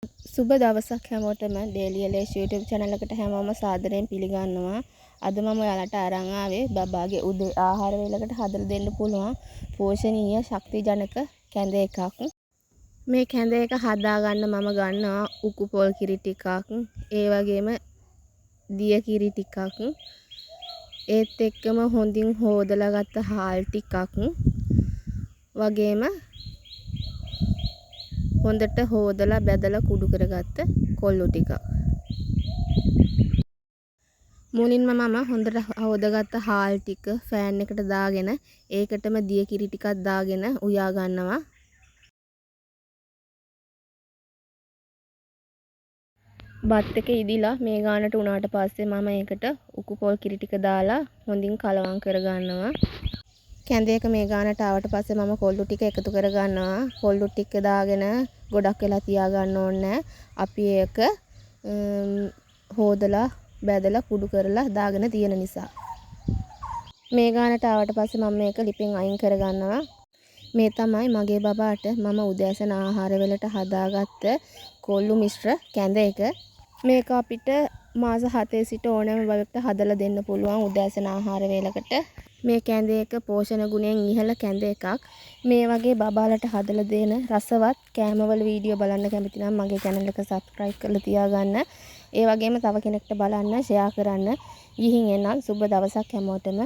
සුබ දවසක් හැමෝටම ඩේලි එලේෂ් YouTube channel එකට හැමෝම සාදරයෙන් පිළිගන්නවා. අද මම ඔයාලට අරන් ආවේ බබාගේ උදේ ආහාර වේලකට හදලා දෙන්න පුළුවන් පෝෂණීය ශක්තිජනක කැඳ එකක්. මේ කැඳ එක හදා ගන්න මම ගන්නවා උකු පොල් කිරි ටිකක්, ඒ වගේම දිය කිරි ටිකක්, ඒත් එක්කම හොඳින් හොදලා ගත්ත හාල් ටිකක් වගේම හොඳට හොදලා බැදලා කුඩු කරගත්ත කොල්ලු ටිකක්. මුලින්ම මම හොඳට හොදගත්ත හාල් ටික ෆෑන් එකට දාගෙන ඒකටම දිය කිරි ටිකක් දාගෙන උයා ගන්නවා. බත් එක ඉදිලා මේ ගානට උනාට පස්සේ මම ඒකට උකු පොල් කිරි ටික දාලා හොඳින් කලවම් කර ගන්නවා. කැඳ එක මේ ගානට ආවට පස්සේ මම කොල්ලු ටික එකතු කර ගන්නවා. කොල්ලු ටික දාගෙන ගොඩක් වෙලා තියා ගන්න ඕනේ. අපි ඒක හොදලා බැදලා කුඩු කරලා දාගෙන තියෙන නිසා. මේ ගානට ආවට පස්සේ මම මේක ලිපෙන් අයින් කර ගන්නවා. මේ තමයි මගේ බබාට මම උදෑසන ආහාර වලට හදාගත්ත කොල්ලු මිශ්‍ර කැඳ එක. මේක අපිට මාස 7 සිට ඕනෑම බබෙකුට හදලා දෙන්න පුළුවන් උදෑසන ආහාර වේලකට. මේ කැඳ එක පෝෂණ ගුණයෙන් ඉහළ කැඳ එකක්. මේ වගේ බබාලට හදලා දෙන රසවත් කෑමවල වීඩියෝ බලන්න කැමති නම් මගේ channel එක subscribe කරලා තියාගන්න. ඒ වගේම තව කෙනෙක්ට බලන්න share කරන්න. ගිහින් එන්නම්. සුබ දවසක් හැමෝටම.